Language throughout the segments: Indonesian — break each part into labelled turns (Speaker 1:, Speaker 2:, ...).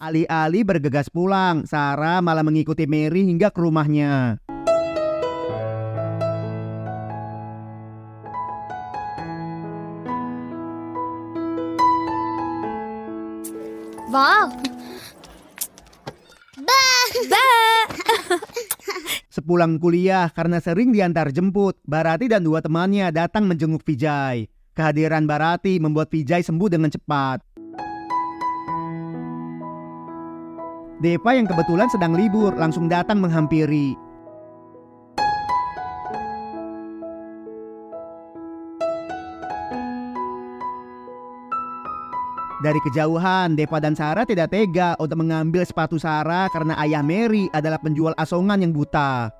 Speaker 1: Alih-alih bergegas pulang, Sarah malah mengikuti Mary hingga ke rumahnya.
Speaker 2: Wow.
Speaker 1: Sepulang kuliah, karena sering diantar jemput, Bharati dan dua temannya datang menjenguk Vijay. Kehadiran Bharati membuat Vijay sembuh dengan cepat. Deva yang kebetulan sedang libur langsung datang menghampiri. Dari kejauhan, Deva dan Sarah tidak tega untuk mengambil sepatu Sarah karena ayah Mary adalah penjual asongan yang buta.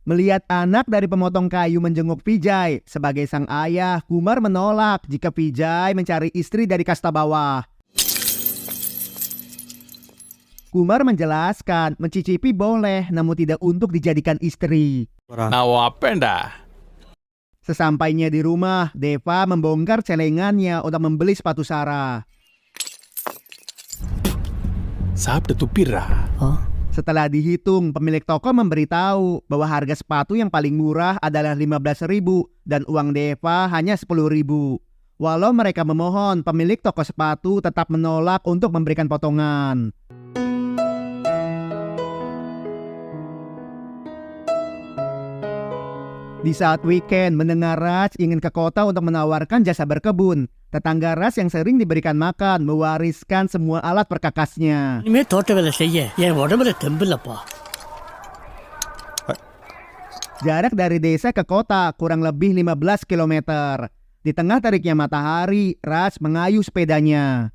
Speaker 1: Melihat anak dari pemotong kayu menjenguk Vijay, sebagai sang ayah, Kumar menolak jika Vijay mencari istri dari kasta bawah. Kumar menjelaskan, mencicipi boleh, namun tidak untuk dijadikan istri. Sesampainya di rumah, Deva membongkar celengannya untuk membeli sepatu Sarah. Setelah dihitung, pemilik toko memberitahu bahwa harga sepatu yang paling murah adalah 15.000 dan uang Deva hanya 10.000. Walau mereka memohon, pemilik toko sepatu tetap menolak untuk memberikan potongan. Di saat weekend, mendengar Raj ingin ke kota untuk menawarkan jasa berkebun. Tetangga Raj yang sering diberikan makan mewariskan semua alat perkakasnya. Jarak dari desa ke kota kurang lebih 15 km. Di tengah teriknya matahari, Raj mengayuh sepedanya.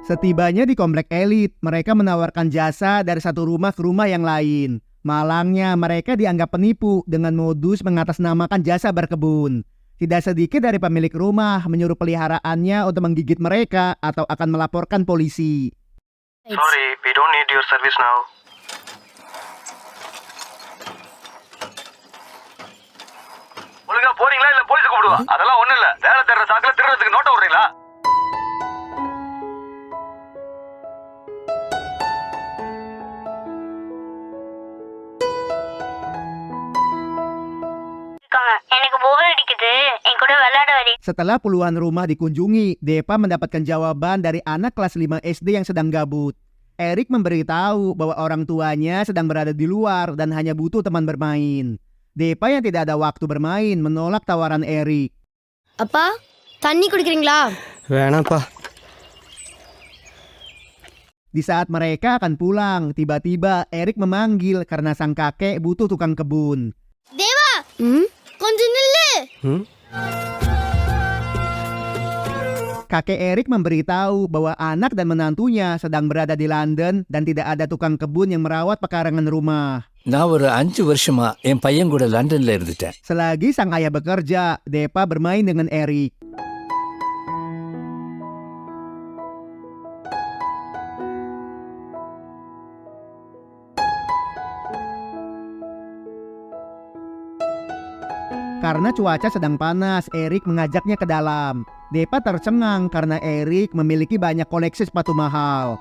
Speaker 1: Setibanya di komplek elit, mereka menawarkan jasa dari satu rumah ke rumah yang lain. Malangnya, mereka dianggap penipu dengan modus mengatasnamakan jasa berkebun. Tidak sedikit dari pemilik rumah menyuruh peliharaannya untuk menggigit mereka atau akan melaporkan polisi.
Speaker 3: Sorry, we don't need your service now. ஒழுங்கா போறீங்களா இல்ல போலீஸ் கூப்பிடுவா? அதெல்லாம் ஒண்ணும் இல்ல. வேலை தேடுற சாக்குல திருடுறதுக்கு நோட்ட விடுறீங்களா?
Speaker 1: Setelah puluhan rumah dikunjungi, Deva mendapatkan jawaban dari anak kelas 5 SD yang sedang gabut. Erik memberitahu bahwa orang tuanya sedang berada di luar dan hanya butuh teman bermain. Deva yang tidak ada waktu bermain menolak tawaran Erik.
Speaker 2: Apa? Tani kudikiringla?
Speaker 4: Venapa.
Speaker 1: Di saat mereka akan pulang, tiba-tiba Erik memanggil karena sang kakek butuh tukang kebun.
Speaker 2: Deva! Konjam nillu!
Speaker 1: Kakek Erik memberitahu bahwa anak dan menantunya sedang berada di London dan tidak ada tukang kebun yang merawat pekarangan rumah.
Speaker 4: நான் ஒரு 5 வருஷமா என் பையன் கூட லண்டன்ல இருந்துட்டேன்.
Speaker 1: Selagi sang ayah bekerja, Deva bermain dengan Erik. Karena cuaca sedang panas, Erik mengajaknya ke dalam. Deva tercengang karena Erik memiliki banyak koleksi sepatu mahal.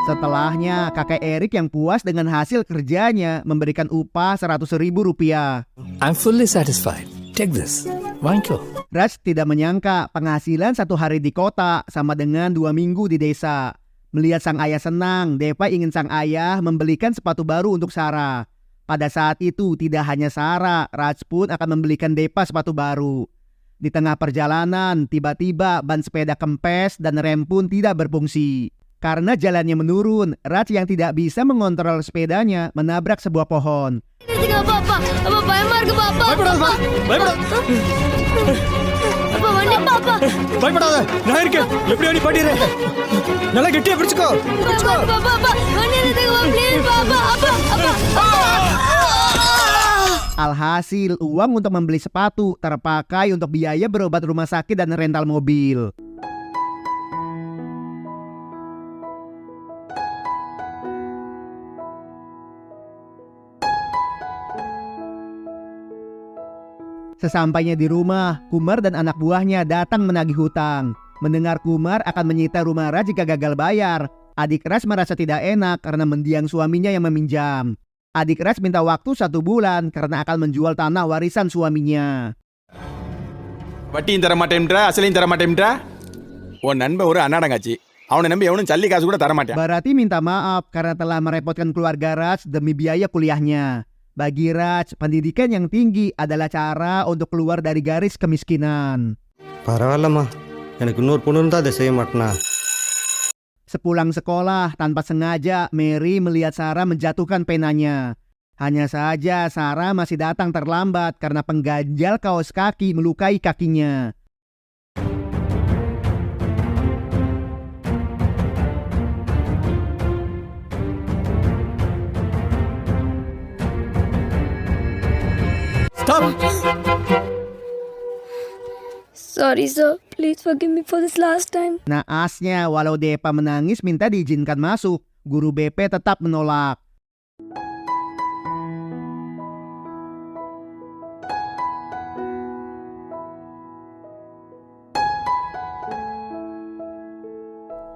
Speaker 1: Setelahnya, kakek Erik yang puas dengan hasil kerjanya memberikan upah Rp100.000.
Speaker 4: I'm fully satisfied. Take this. Wangko.
Speaker 1: Raj tidak menyangka penghasilan 1 hari di kota sama dengan 2 minggu di desa. Melihat sang ayah senang, Deva ingin sang ayah membelikan sepatu baru untuk Sarah. Pada saat itu tidak hanya Sarah, Raj pun akan membelikan Deva sepatu baru. Di tengah perjalanan, tiba-tiba ban sepeda kempes dan rem pun tidak berfungsi. Karena jalannya menurun, Raj yang tidak bisa mengontrol sepedanya menabrak sebuah pohon.
Speaker 2: Apa? அப்பா அப்பா
Speaker 5: பயப்படாத, நான் இருக்கேன். எப்படியோ நீ பண்ணிடு. நல்லா கெட்டியா பிடிச்சுக்கோ.
Speaker 2: அப்பா அப்பா அப்பா மன்னிருங்க ப்ளீஸ் அப்பா அப்பா அப்பா
Speaker 1: Alhasil, uang untuk membeli sepatu terpakai untuk biaya berobat rumah sakit dan rental mobil. Sesampainya di rumah, Kumar dan anak buahnya datang menagih hutang. Mendengar Kumar akan menyita rumah Raj jika gagal bayar, adik Raj merasa tidak enak karena mendiang suaminya yang meminjam. Adik Raj minta waktu 1 bulan karena akan menjual tanah warisan suaminya.
Speaker 6: வட்டியும் தர மாட்டேன்றா, அசலையும் தர மாட்டேன்றா. உன் நண்பன் ஒரு அனாடங்காச்சி. அவனை நம்பி எவனும் சல்லி காசு கூட தர மாட்டான்.
Speaker 1: Barati minta maaf karena telah merepotkan keluarga Raj demi biaya kuliahnya. Bagi Raj, pendidikan yang tinggi adalah cara untuk keluar dari garis kemiskinan.
Speaker 5: பரவாயில்லம்மா, எனக்கு இன்னொரு பொண்ணு இருந்தா அதை செய்ய மாட்டேனா.
Speaker 1: Sepulang sekolah, tanpa sengaja Mary melihat Sarah menjatuhkan penanya. Hanya saja Sarah masih datang terlambat karena pengganjal kaos kaki melukai kakinya.
Speaker 5: Stop.
Speaker 2: Sorry sir, please forgive me for this last time.
Speaker 1: Naasnya, walau Depa menangis minta diizinkan masuk, guru BP tetap menolak.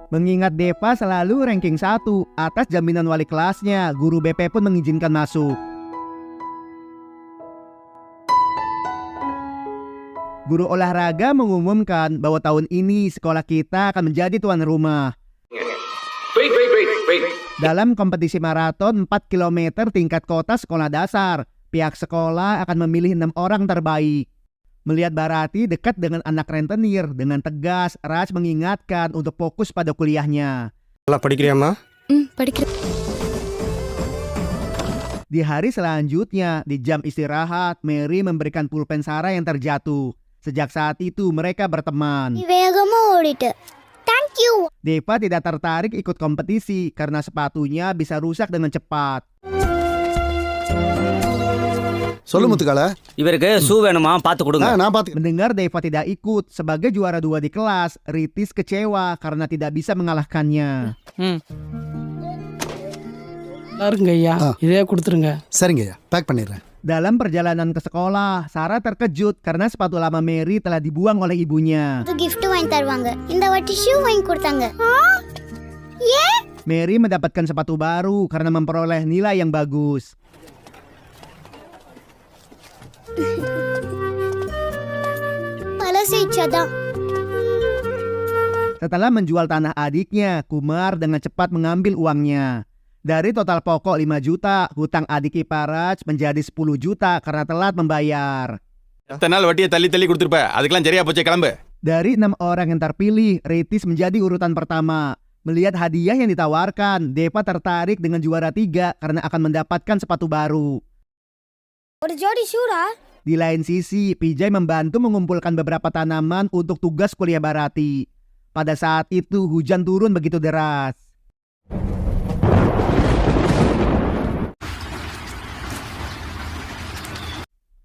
Speaker 1: Mengingat Depa selalu ranking 1 atas jaminan wali kelasnya, guru BP pun mengizinkan masuk. Guru olahraga mengumumkan bahwa tahun ini sekolah kita akan menjadi tuan rumah. Dalam kompetisi maraton 4 km tingkat kota sekolah dasar, pihak sekolah akan memilih 6 orang terbaik. Melihat Barati dekat dengan anak rentenir, dengan tegas Raj mengingatkan untuk fokus pada kuliahnya.
Speaker 5: நல்லா படிக்கிறியாம்மா?
Speaker 2: படிக்கிறேன்.
Speaker 1: Di hari selanjutnya, di jam istirahat, Mary memberikan pulpen Sarah yang terjatuh. Sejak saat itu mereka berteman.
Speaker 2: வேகமா ஓடிட்டு. Thank you.
Speaker 1: Deva tidak tertarik ikut kompetisi karena sepatunya bisa rusak dengan cepat.
Speaker 7: சொல்லு முத்துக்கால.
Speaker 8: இவருக்கு ஷூ வேணுமா பார்த்து கொடுங்க.
Speaker 7: நான் பார்த்து.
Speaker 1: Mendengar Deva tidak ikut sebagai juara 2 di kelas, Ritis kecewa karena tidak bisa mengalahkannya.
Speaker 9: பாருங்க ஐயா, இதே கொடுத்துருங்க.
Speaker 7: சரிங்க ஐயா, பேக் பண்ணிடுறேன்.
Speaker 1: Dalam perjalanan ke sekolah, Sarah terkejut karena sepatu lama Mary telah dibuang oleh ibunya.
Speaker 2: இது gift வாங்கி தருவாங்க. இந்த வாட்டி ஷூ வாங்கி கொடுத்தாங்க.
Speaker 1: Mary mendapatkan sepatu baru karena memperoleh nilai yang bagus.
Speaker 2: பழசு இச்சாதான்.
Speaker 1: Setelah menjual tanah adiknya, Kumar dengan cepat mengambil uangnya. Dari total pokok 5 juta, hutang adik ipar Raj menjadi 10 juta karena telat membayar.
Speaker 6: எத்தனை நாள் வட்டியை தள்ளி தள்ளி கொடுத்துருப்ப, அதுக்கெல்லாம் சரியா போச்சே, கிளம்பு.
Speaker 1: Dari 6 orang yang terpilih, Ritis menjadi urutan pertama. Melihat hadiah yang ditawarkan, Deva tertarik dengan juara 3 karena akan mendapatkan sepatu baru.
Speaker 2: ஒரு ஜோடி ஷூடா?
Speaker 1: Di lain sisi, Pijay membantu mengumpulkan beberapa tanaman untuk tugas kuliah Barati. Pada saat itu, hujan turun begitu deras.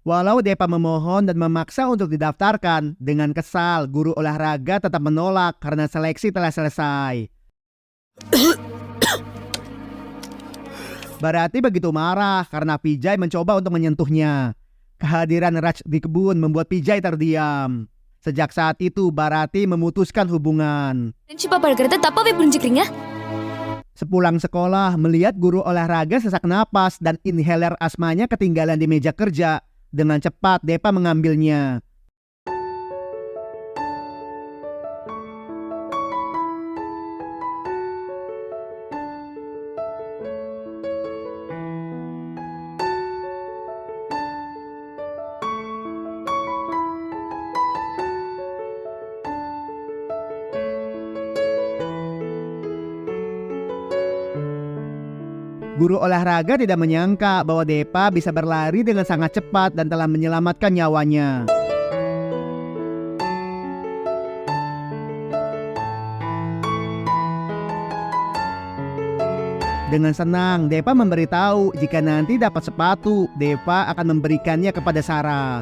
Speaker 1: Walau Depa memohon dan memaksa untuk didaftarkan, dengan kesal guru olahraga tetap menolak karena seleksi telah selesai. Barati begitu marah karena Pijay mencoba untuk menyentuhnya. Kehadiran Raj di kebun membuat Pijay terdiam. Sejak saat itu Barati memutuskan hubungan.
Speaker 2: ஃப்ரெண்ட்ஷிப்பா பழக்கறத தப்பாவே புரிஞ்சுக்கிறீங்க.
Speaker 1: Sepulang sekolah, melihat guru olahraga sesak napas dan inhaler asmanya ketinggalan di meja kerja. Dengan cepat Depa mengambilnya. Guru olahraga tidak menyangka bahwa Depa bisa berlari dengan sangat cepat dan telah menyelamatkan nyawanya. Dengan senang, Depa memberitahu jika nanti dapat sepatu, Depa akan memberikannya kepada Sarah.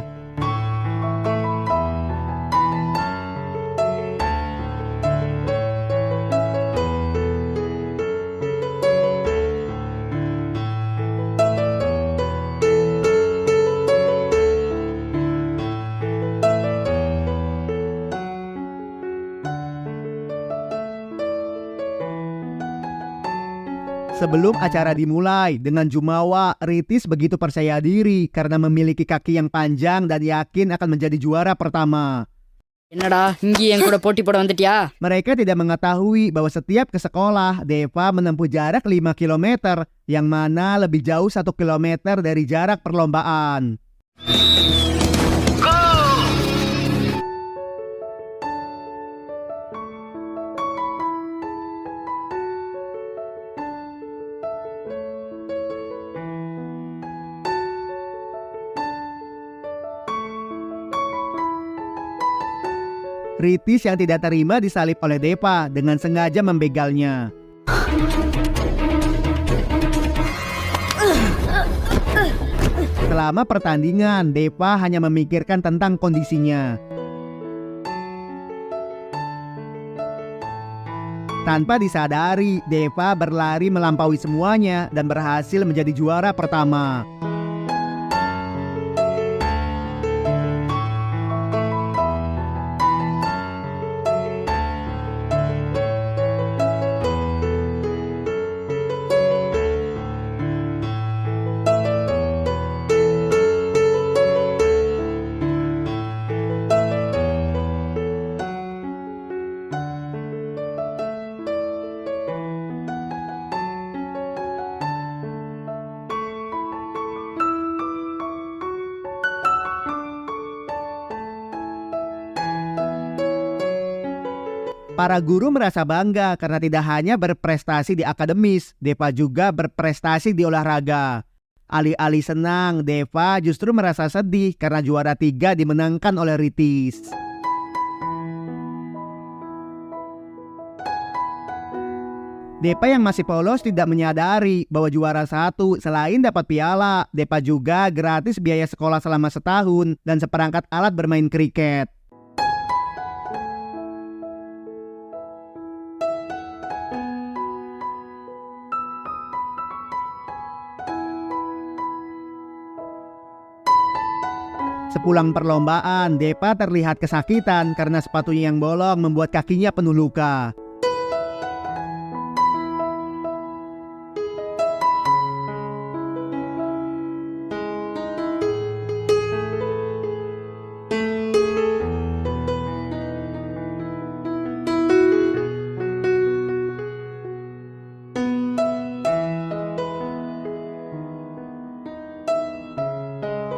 Speaker 1: Sebelum acara dimulai, dengan jumawa, Ritis begitu percaya diri karena memiliki kaki yang panjang dan yakin akan menjadi juara pertama.
Speaker 2: என்னடா இங்கே என் கூட போட்டி போட வந்துட்டியா?
Speaker 1: Mereka tidak mengetahui bahwa setiap ke sekolah, Deva menempuh jarak 5 km, yang mana lebih jauh 1 km dari jarak perlombaan. Ritis yang tidak terima disalip oleh Deva dengan sengaja membegalnya. Selama pertandingan, Deva hanya memikirkan tentang kondisinya. Tanpa disadari, Deva berlari melampaui semuanya dan berhasil menjadi juara pertama. Para guru merasa bangga karena tidak hanya berprestasi di akademis, Deva juga berprestasi di olahraga. Alih-alih senang, Deva justru merasa sedih karena juara 3 dimenangkan oleh Ritis. Deva yang masih polos tidak menyadari bahwa juara 1 selain dapat piala, Deva juga gratis biaya sekolah selama setahun dan seperangkat alat bermain kriket. Sepulang perlombaan, Deva terlihat kesakitan karena sepatunya yang bolong membuat kakinya penuh luka.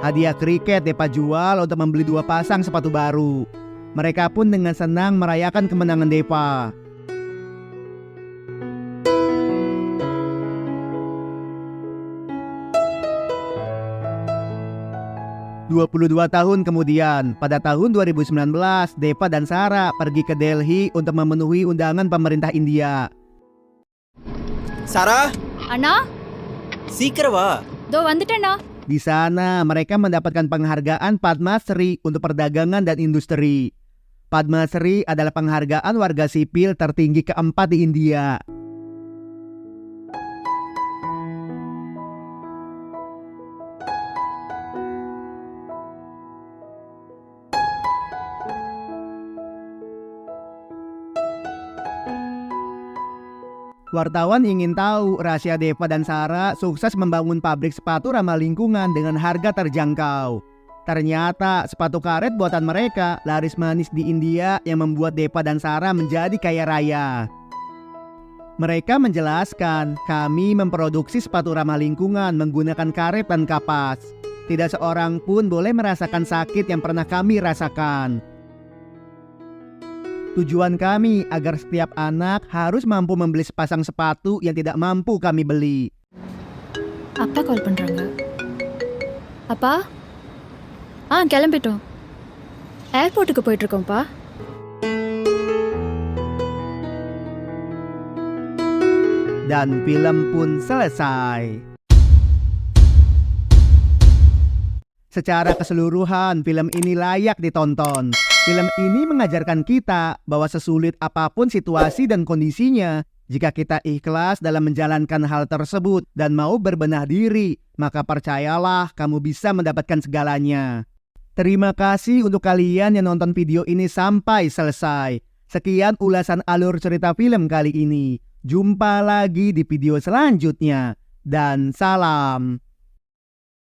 Speaker 1: Hadiah kriket Deva jual untuk membeli 2 pasang sepatu baru. Mereka pun dengan senang merayakan kemenangan Deva. "22 tahun kemudian, pada tahun 2019, Deva dan Sarah pergi ke Delhi untuk memenuhi undangan pemerintah India.
Speaker 5: Sarah,
Speaker 2: அண்ணா
Speaker 5: சீக்கிரம் வா.
Speaker 2: இதோ வந்துட்டேண்ணா.
Speaker 1: Di sana, mereka mendapatkan penghargaan Padma Shri untuk perdagangan dan industri. Padma Shri adalah penghargaan warga sipil tertinggi keempat di India. Wartawan ingin tahu rahasia Deva dan Sarah sukses membangun pabrik sepatu ramah lingkungan dengan harga terjangkau. Ternyata sepatu karet buatan mereka laris manis di India yang membuat Deva dan Sarah menjadi kaya raya. Mereka menjelaskan, kami memproduksi sepatu ramah lingkungan menggunakan karet dan kapas. Tidak seorang pun boleh merasakan sakit yang pernah kami rasakan. Tujuan kami agar setiap anak harus mampu membeli sepasang sepatu yang tidak mampu kami beli.
Speaker 2: அப்பா கால் பண்றாங்க. அப்பா கிளம்பிட்டோம். ஏர்போர்ட்டுக்கு போயிட்டு இருக்கோம்ப்பா.
Speaker 1: dan film pun selesai. Secara keseluruhan, film ini layak ditonton. Film ini mengajarkan kita bahwa sesulit apapun situasi dan kondisinya, jika kita ikhlas dalam menjalankan hal tersebut dan mau berbenah diri, maka percayalah kamu bisa mendapatkan segalanya. Terima kasih untuk kalian yang nonton video ini sampai selesai. Sekian ulasan alur cerita film kali ini. Jumpa lagi di video selanjutnya. Dan salam.